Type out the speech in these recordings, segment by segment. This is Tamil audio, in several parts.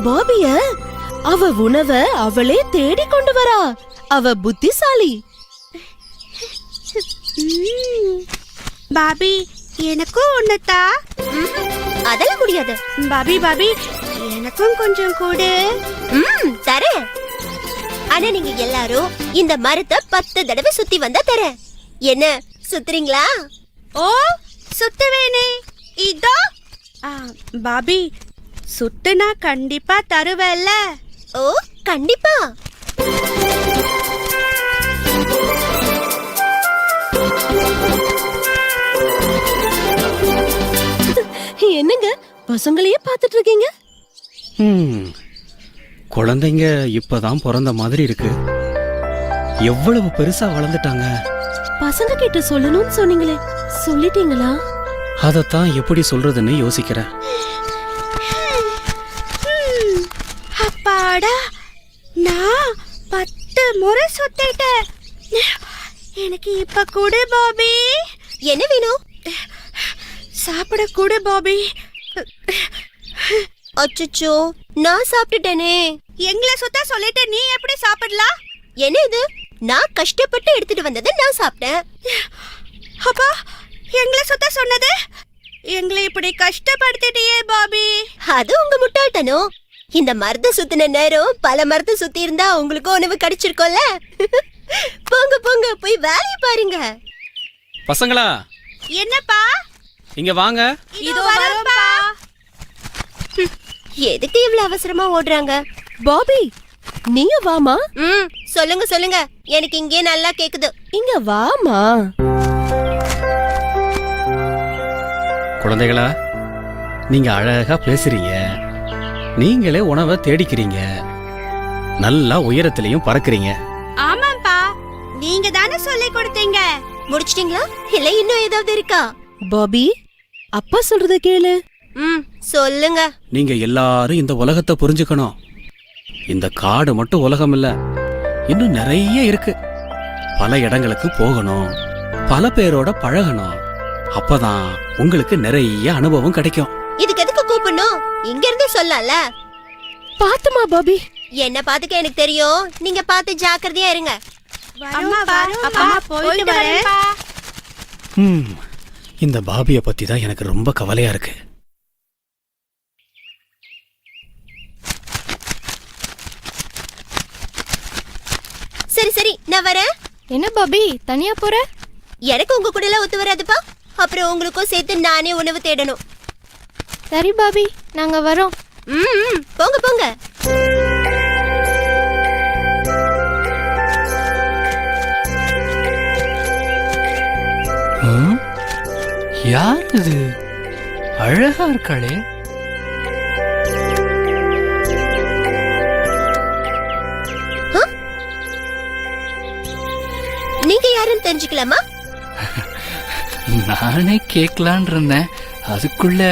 பாபிய அவ உணவை அவளே தேடி கொண்டு வரா. அவ புத்திசாலி. பாபி எனக்கும் ஒண்ணுதா. அதெல்லாம் முடியாது. பாபி பாபி எனக்கும் கொஞ்சம் கூடு. தரேன். ஆனா நீங்க எல்லாரும் இந்த மரத்தை 10 தடவை சுத்தி வந்தா தரேன். என்ன சுத்துறீங்களா? ஓ சுத்துவேனே. இதோ பாபி சுத்துனா கண்டிப்பா தருவேல்ல? ஓ கண்டிப்பா. என்னங்க பசங்களையே பாத்துட்டு இருக்கீங்க? குழந்தைங்க இப்பதான் பிறந்த மாதிரி இருக்கு. எவ்வளவு பெருசா வளர்ந்துட்டாங்க. பசங்க கிட்ட சொல்லணும்னு சொன்னீங்களே, சொல்லிட்டீங்களா? அதத்தான் எப்படி சொல்றதுன்னு யோசிக்கிறேன். அப்பாடா, நான் 10 முறை சுத்திட்டேன். எனக்கு இப்ப கூட பாபி. என்ன வேணும்? சாப்பிட கூட பாபி. அச்சச்சோ, நான் சாப்பிட்டுட்டேனே. எங்களை சுத்த சொல்லிட்டு நீ எப்படி சாப்பிடலாம்? என்ன இது? நான் கஷ்டப்பட்டு எடுத்துட்டு வந்ததை நான் சாப்பிட்டேன். அப்பா, எங்களை சுத்த சொன்னது? எங்களை இப்படி கஷ்டப்படுத்திட்டியே பாபி. அது உங்க முட்டாள்தனம். இந்த மரத்தை சுத்தின நேரம் பல மரத்தை சுத்தி இருந்தா உங்களுக்கு உணவு கிடைச்சிருக்கோம்ல. போங்க போங்க, போய் வேலையை பாருங்க. பசங்களா, என்னப்பா? இங்க வாங்க. இதோ வரோம்பா. எதுக்கு இவ்வளவு அவசரமா ஓடுறாங்க? பாபி நீங்க வாமா. சொல்லுங்க சொல்லுங்க, எனக்கு இங்கே நல்லா கேக்குது. இங்க வாமா. குழந்தைகளா, நீங்க அழகா பேசுறீங்க. நீங்களே உணவை தேடிக்கிறீங்க. நல்லா உயரத்திலையும் பறக்குறீங்க. ஆமாப்பா, நீங்க தானே சொல்லி கொடுத்தீங்க. முடிச்சிட்டீங்களா இல்ல இன்னும் ஏதாவது இருக்கா? பாபி அப்பா சொல்றத கேளு. சொல்லுங்க. நீங்க எல்லாரும் இந்த உலகத்தை புரிஞ்சுக்கணும். இந்த காடு மட்டும் உலகம் இல்ல, இன்னும் நிறைய இருக்கு. பல இடங்களுக்கு போகணும், பல பேரோட பழகணும். அப்பதான் உங்களுக்கு நிறைய அனுபவம் கிடைக்கும். இதுக்கு எதுக்கு கூப்பிடணும்? இங்க இருந்து சொல்லல. பாத்துமா பாபி. என்ன பாத்துக்க எனக்கு தெரியும். நீங்க பார்த்து ஜாக்கிரதையா இருங்க. அம்மா வரோம். அப்பா போயிட்டு வரேன்ப்பா. இந்த பாபிய பத்தி தான் எனக்கு ரொம்ப கவலையா இருக்கு. சரி சரி, நான் வரேன். என்ன பாபி தனியா போற? எனக்கு உங்க கூட எல்லாம் ஒத்து வராதுப்பா. அப்புறம் உங்களுக்கும் சேர்த்து நானே உணவு தேடணும். சரி பாபி, நாங்க வரோம். போங்க போங்க. யார் இது? அழகா இருக்காளே. நீங்க யாருன்னு தெரிஞ்சுக்கலாமா? நானே கேட்கலான் இருந்தேன், அதுக்குள்ள.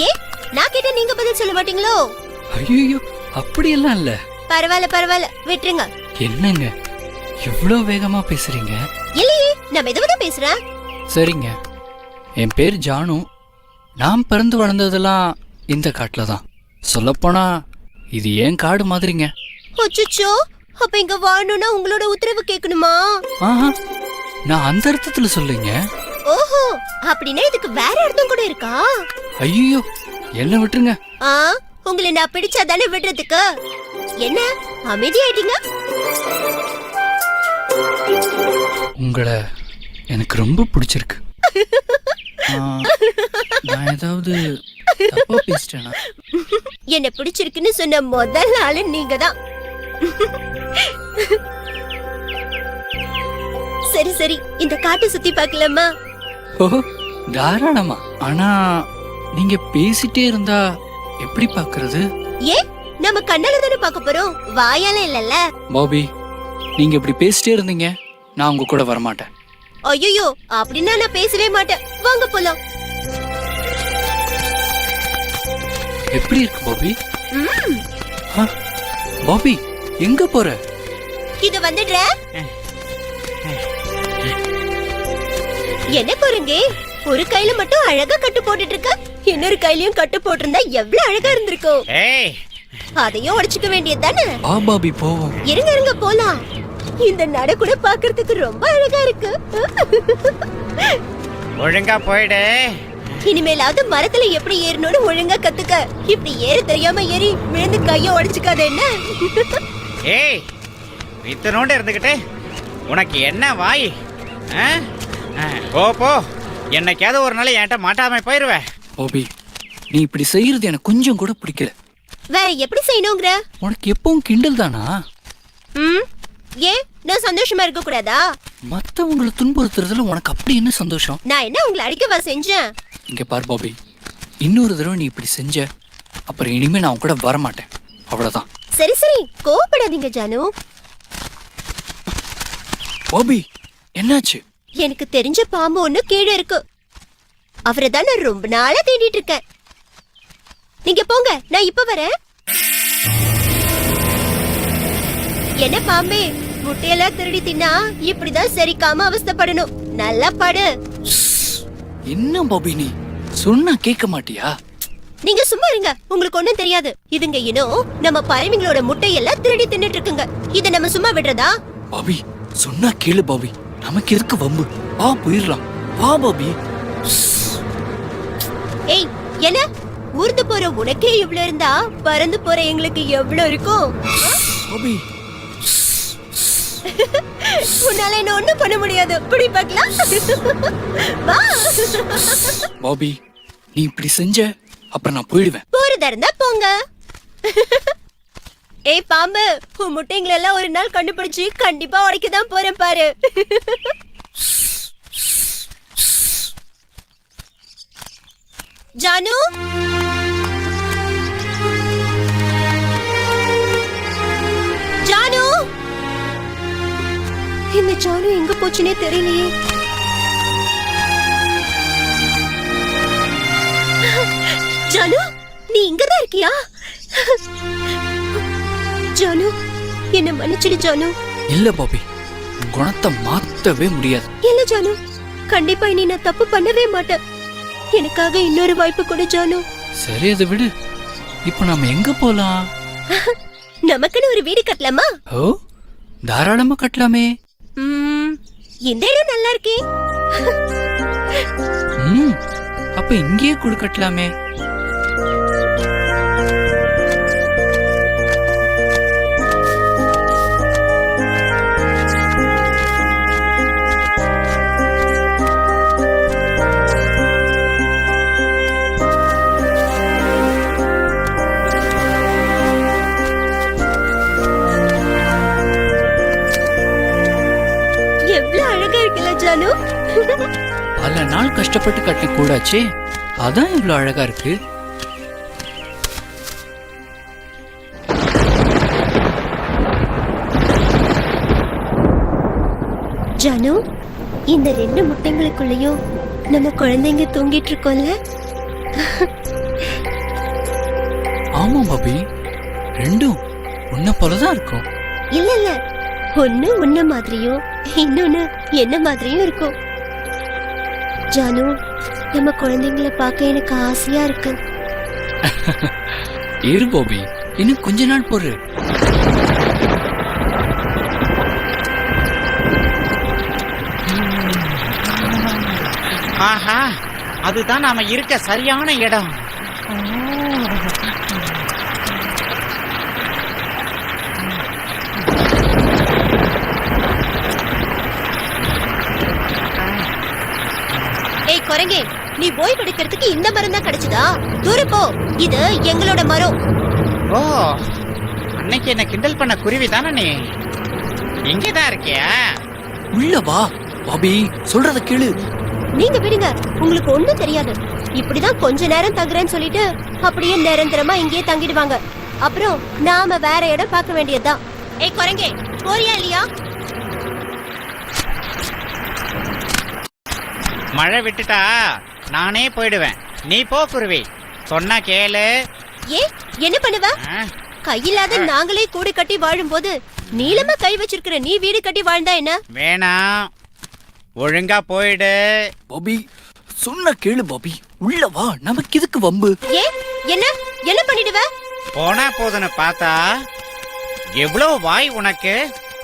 ஏ, நான் கேட்ட நீங்க பதில் சொல்ல மாட்டீங்களோ? ஐயோ, அப்படியெல்லாம் இல்ல. பரவாயில்ல பரவாயில்ல, விட்டுருங்க. என்னங்க இவ்ளோ வேகமா பேசுறீங்க? இல்லையே, நான் மெதுவாக பேசுறேன். சரிங்க, என் பேர் ஜானு. நான் பிறந்து வளர்ந்ததெல்லாம் இந்த காட்டுல தான். சொல்லப்போனா இது ஏன் காடு மாதிரிங்க. அச்சச்சோ, அப்ப இங்க வாழணும்னா உங்களோட உத்தரவு கேட்கணுமா? ஆஹா, நான் அந்த அர்த்தத்துல சொல்லுங்க. ஓஹோ, அப்படின்னா இதுக்கு வேற அர்த்தம் கூட இருக்கா? ஐயோ, என்ன விட்டுருங்க. உங்களை நான் பிடிச்சாதானே விடுறதுக்கு. என்ன அமைதியாயிட்டீங்க? உங்களை எனக்கு ரொம்ப பிடிச்சிருக்கு. நான் ஏதாவது தப்பா பேசிட்டேனா? என்ன பிடிச்சிருக்குன்னு சொன்ன முதல் ஆளு நீங்க தான். சரி சரி, இந்த காட்டை சுத்தி பார்க்கலாமா? ஓ, தாராளமா. ஆனா நீங்க பேசிட்டே இருந்தா எப்படி பாக்குறது? ஏன், நம்ம கண்ணால தானே பார்க்க போறோம், வாயால இல்லல்ல. பாபி, நீங்க இப்படி பேசிட்டே இருந்தீங்க, நான் உங்க கூட வரமாட்டேன். ஐயோ, அப்படின்னா நான் பேசவே மாட்டேன். வாங்க போலாம். எப்படி இருக்கு பாபி? பாபி, எங்க போற? இது வந்துடுற. என்ன குரங்க, ஒரு கையில மட்டும் அழகா கட்டு போட்டுட்டு இருக்க, இன்னொரு கையிலயும் கட்டு போட்டிருந்தா எவ்வளவு அழகா இருந்திருக்கும். ஏய், அதையும் உடைச்சுக்க வேண்டியது தானே. வா பாபி போவோம். இருங்க இருங்க போலாம். இந்த நட கூட பாக்குறதுக்கு ரொம்ப அழகா இருக்கு. ஒழுங்கா போயிடு. இனிமேலாவது மரத்துல எப்படி ஏறணும்னு ஒழுங்கா கத்துக்க. இப்படி ஏற தெரியாம ஏறி விழுந்து கைய உடைச்சுக்காத என்ன. ஏய், இத்தனோண்டு இருந்துகிட்டு உனக்கு என்ன வாய்? ஆ? போ போ, என்னைக்காவது ஒரு நாள் என்கிட்ட மாட்டாம போயிருவேன். பாபி, நீ இப்படி செய்யறது எனக்கு கொஞ்சம் கூட பிடிக்கல. வேற எப்படி செய்யணுங்கிற? உனக்கு எப்பவும் கிண்டல் தானா? ஏன் நான் சந்தோஷமா இருக்க கூடாதா? மத்தவங்களை துன்புறுத்துறதுல உனக்கு அப்படி என்ன சந்தோஷம்? நான் என்ன உங்களை அடிக்கவா செஞ்சேன்? இங்க பார் பாபி, இன்னொரு தடவை நீ இப்படி செஞ்ச அப்புறம் இனிமே நான் உன் கூட வரமாட்டேன். அவ்வளவுதான். சரி சரி, கோவப்படாதீங்க ஜானு. பாபி, என்னாச்சு? எனக்கு தெரிஞ்ச பாம்பு ஒண்ணு கீழே இருக்கு. அவரை தான் நான் ரொம்ப நாளா தேடிட்டு இருக்கேன். நீங்க போங்க, நான் இப்ப வரேன். என்ன பாம்பே, முட்டையெல்லாம் திருடி தின்னா இப்படிதான் சரிக்காம அவஸ்தைப்படணும். நல்லா படு. என்ன பாபி, நீ சொன்னா கேட்க மாட்டியா? நீங்க சும்மா இருங்க, உங்களுக்கு ஒண்ணும் தெரியாது. இதுங்க இன்னும் நம்ம பறவைங்களோட முட்டையெல்லாம் திருடி தின்னுட்டு இருக்குங்க. இத நம்ம சும்மா விடுறதா? பாபி, சொன்னா கேளு பாபி, நமக்கு எதுக்கு வம்பு? வா போயிடலாம். வா பாபி. ஏய், என்ன ஊர்ந்து போற உனக்கே இவ்ளோ இருந்தா பறந்து போற எங்களுக்கு எவ்வளவு இருக்கும்? பாபி, உன்னால என்ன ஒண்ணும் பண்ண முடியாது. இப்படி பார்க்கலாம். வா. பாபி, நீ இப்படி செஞ்ச அப்புறம் நான் போயிடுவேன். போறதா இருந்தா போங்க. ஏய் பாம்பு, உன் முட்டைங்களை எல்லாம் ஒரு நாள் கண்டுபிடிச்சு கண்டிப்பா உடைக்கதான் போறேன் பாரு. ஜானு, ஜானு, இந்த ஜானு எங்க போச்சுனே தெரியலையே. ஜானு, நீ இங்கதான் இருக்கியா? ஜானு, என்ன மன்னிச்சிடு ஜானு. இல்ல பாபி, உன் குணத்தை மாத்தவே முடியாது. இல்ல ஜானு, கண்டிப்பா இனி நான் தப்பு பண்ணவே மாட்டேன். எனக்காக இன்னொரு வாய்ப்பு கொடு ஜானு. சரி, அதை விடு. இப்போ நாம எங்க போலாம்? நமக்குன்னு ஒரு வீடு கட்டலாமா? ஓ, தாராளமா கட்டலாமே. இந்த இடம் நல்லா இருக்கே. அப்ப இங்கேயே குடு கட்டலாமே. எவ்வளவு அழகா இருக்குல்ல ஜானு. பல நாள் கஷ்டப்பட்டு கட்டி கூடாச்சே, அதான் இவ்வளவு அழகா இருக்கு. ஜானு, இந்த 2 முட்டைங்களுக்குள்ளயும் நம்ம குழந்தைங்க தூங்கிட்டு இருக்கோம்ல. ஆமா பாபி, ரெண்டும் உன்ன போலதான் இருக்கும். இல்ல இல்ல, ஒண்ணு உன்ன மாதிரியும் இன்னொன்னு என்ன மாதிரியும் இருக்கும். ஜானு, நம்ம குழந்தைங்களை பார்க்க எனக்கு ஆசையா இருக்கு. இரு பாபி, இன்னும் கொஞ்ச நாள் பொறு. ஆஹா, அதுதான் நாம இருக்க சரியான இடம். ஏய் குரங்கே, நீ போய் படிக்கிறதுக்கு இந்த மரம் தான் கிடைச்சதா? தூரம் போ, இது எங்களோட மரம். ஓ, அன்னைக்கு என்ன கிண்டல் பண்ண குருவி தானே நீ? இங்கதான் இருக்கியா? உள்ள வா பாபி, சொல்றத கேளு. நீங்க விடுங்க, உங்களுக்கு ஒண்ணும் தெரியாது. இப்படிதான் கொஞ்ச நேரம் தங்குறேன்னு சொல்லிட்டு அப்படியே நிரந்தரமா இங்கேயே தங்கிடுவாங்க. அப்புறம் நாம வேற இடம் பார்க்க வேண்டியதுதான். ஏய் குரங்கே, போறியா இல்லையா? மழை விட்டுட்டா நானே போயிடுவேன். நீ போ குருவி, சொன்னா கேளு. ஏ, என்ன பண்ணுவ? கையில்லாத நாங்களே கூடு கட்டி வாழும்போது நீளமா கை வச்சிருக்கிற நீ வீடு கட்டி வாழ்ந்தா என்ன? வேணாம், ஒழுங்கா போயிடு. பாபி, சொன்ன கேளு பாபி, உள்ள வா, நமக்கு எதுக்கு வம்பு? ஏ, என்ன என்ன பண்ணிடுவ? போனா போதுன்னு பார்த்தா எவ்வளவு வாய் உனக்கு.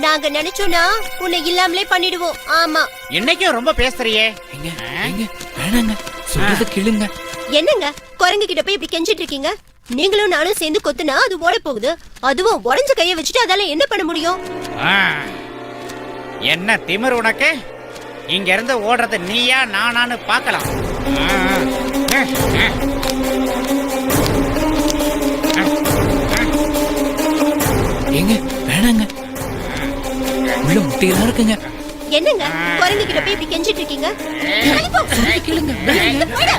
நாங்க நினைச்சோம்னா உன்னை இல்லாமலே பண்ணிடுவோம். ஆமா. இன்னைக்கும் ரொம்ப பேசுறியே. எங்க எங்க வேணாங்க, சொல்றத கேளுங்க. என்னங்க குரங்கு கிட்ட போய் இப்படி கெஞ்சிட்டு இருக்கீங்க? நீங்களும் நானும் சேர்ந்து கொத்துனா அது ஓட போகுது. அதுவும் உடஞ்ச கைய வச்சுட்டு அதால என்ன பண்ண முடியும்? ஆ, என்ன திமிரு உனக்கு? இங்க இருந்து ஓடுறது நீயா நானான்னு பார்க்கலாம். ஏங்க வேணாங்க, உள்ள முட்டையெல்லாம் இருக்குங்க. என்னங்க குரங்கு கிட்ட போய் இப்படி கெஞ்சிட்டு இருக்கீங்க? சொல்றத கேளுங்க. வேணாங்க. போடா.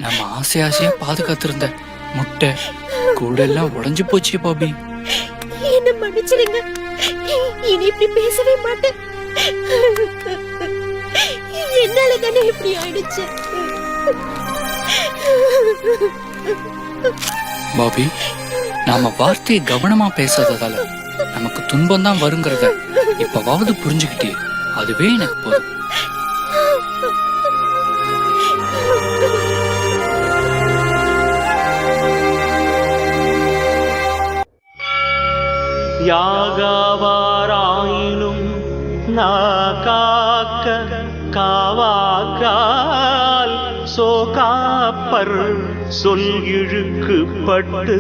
நம்ம ஆசை ஆசையா பாதுகாத்திருந்த முட்டை கூட எல்லாம் உடைஞ்சு போச்சு பாபி. என்ன மன்னிச்சிடுங்க. இனி இப்படி பேசவே மாட்டேன். என்னால தானே இப்படி ஆயிடுச்சு. பாபி, நாம வார்த்தையை கவனமா பேசாததால நமக்கு துன்பம் தான் வருங்கிறத இப்பவாவது புரிஞ்சுக்கிட்டே, அதுவே எனக்கு போதும். யாகாவாராயினும் நாகாக்க காவாக்கால் சோகாப்பர் சொல் இழுக்குப்பட்டு